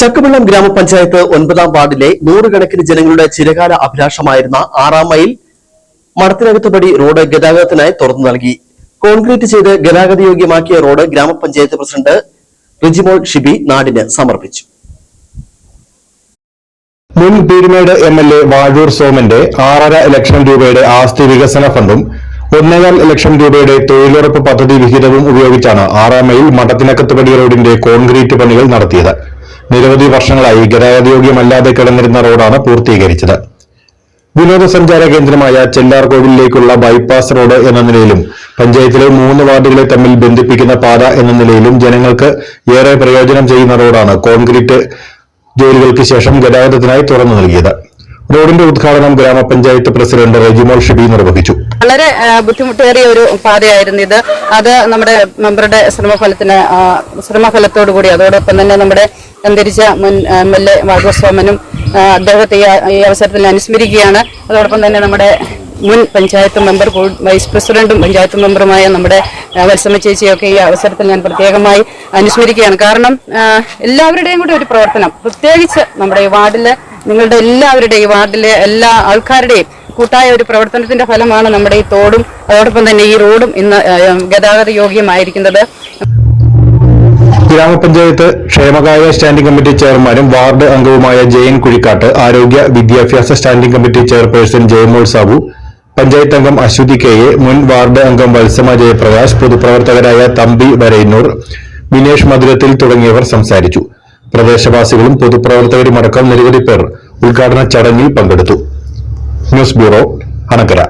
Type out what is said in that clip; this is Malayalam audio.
ചക്കുവള്ളം ഗ്രാമപഞ്ചായത്ത് 9ാം വാർഡിലെ നൂറുകണക്കിന് ജനങ്ങളുടെ ചിരകാല അഭിലാഷമായിരുന്ന 6ാം മൈൽ മടത്തിനകത്തുപടി റോഡ് ഗതാഗതത്തിനായി തുറന്നു നൽകി. കോൺക്രീറ്റ് ചെയ്ത് ഗതാഗതയോഗ്യമാക്കിയ റോഡ് ഗ്രാമപഞ്ചായത്ത് പ്രസിഡന്റ് റിജിമോൾ ഷിബി നാടിന് സമർപ്പിച്ചു. മുൻ പീരുമേട് എംഎൽഎ വാഴൂർ സോമന്റെ 6.5 ലക്ഷം രൂപയുടെ ആസ്തി വികസന ഫണ്ടും 1.25 ലക്ഷം രൂപയുടെ തൊഴിലുറപ്പ് പദ്ധതി വിഹിതവും ഉപയോഗിച്ചാണ് 6ാം മൈൽ മടത്തിനകത്തുപടി റോഡിന്റെ കോൺക്രീറ്റ് പണികൾ നടത്തിയത്. നിരവധി വർഷങ്ങളായി ഗതാഗതയോഗ്യമല്ലാതെ കിടന്നിരുന്ന റോഡാണ് പൂർത്തീകരിച്ചത്. വിനോദസഞ്ചാര കേന്ദ്രമായ ചെല്ലാർകോവിലേക്കുള്ള ബൈപ്പാസ് റോഡ് എന്ന നിലയിലും പഞ്ചായത്തിലെ 3 വാർഡുകളെ തമ്മിൽ ബന്ധിപ്പിക്കുന്ന പാത എന്ന നിലയിലും ജനങ്ങൾക്ക് ഏറെ പ്രയോജനം ചെയ്യുന്ന റോഡാണ് കോൺക്രീറ്റ് ജോലികൾക്ക് ശേഷം ഗതാഗതത്തിനായി തുറന്നു നൽകിയത്. റോഡിന്റെ ഉദ്ഘാടനം ഗ്രാമപഞ്ചായത്ത് പ്രസിഡന്റ് റെജിമോൾ ഷിബി നിർവഹിച്ചു. വളരെ ബുദ്ധിമുട്ടേറിയ ഒരു പാതയായിരുന്നു ഇത്. അത് നമ്മുടെ മെമ്പറുടെ ശ്രമഫലത്തോടുകൂടി അതോടൊപ്പം തന്നെ നമ്മുടെ അന്തരിച്ച മുൻ എംഎൽഎ വാഴൂർ സോമനും അദ്ദേഹത്തെ ഈ അവസരത്തിൽ അനുസ്മരിക്കുകയാണ്. അതോടൊപ്പം തന്നെ നമ്മുടെ മുൻ പഞ്ചായത്ത് മെമ്പർ വൈസ് പ്രസിഡന്റും പഞ്ചായത്ത് മെമ്പറുമായ നമ്മുടെ വത്സമ ചേച്ചിയൊക്കെ ഈ അവസരത്തിൽ ഞാൻ പ്രത്യേകമായി അനുസ്മരിക്കുകയാണ്. കാരണം എല്ലാവരുടെയും കൂടി ഒരു പ്രവർത്തനം, പ്രത്യേകിച്ച് നമ്മുടെ ഈ വാർഡിലെ നിങ്ങളുടെ എല്ലാവരുടെയും വാർഡിലെ എല്ലാ ആൾക്കാരുടെയും കൂട്ടായ ഒരു പ്രവർത്തനത്തിന്റെ ഫലമാണ് നമ്മുടെ ഈ തോടും അതോടൊപ്പം തന്നെ ഈ റോഡും ഇന്ന് ഗതാഗത യോഗ്യമായിരിക്കുന്നത്. ഗ്രാമപഞ്ചായത്ത് ക്ഷേമകാര്യ സ്റ്റാൻഡിംഗ് കമ്മിറ്റി ചെയർമാനും വാർഡ് അംഗവുമായ ജയൻ കുഴിക്കാട്ട്, ആരോഗ്യ വിദ്യാഭ്യാസ standing committee chairperson Jayamol Sabu, panchayat അംഗം അശ്വതി കെ.എ, മുൻ വാർഡ് അംഗം വത്സമ ജയപ്രകാശ്, പൊതുപ്രവർത്തകരായ തമ്പി വരയന്നൂർ, ബിനേഷ് മധുരത്തിൽ തുടങ്ങിയവർ സംസാരിച്ചു. പ്രദേശവാസികളും പൊതുപ്രവർത്തകരുമടക്കം നിരവധി പേർ ഉദ്ഘാടന ചടങ്ങിൽ പങ്കെടുത്തു. News bureau, Anakkara.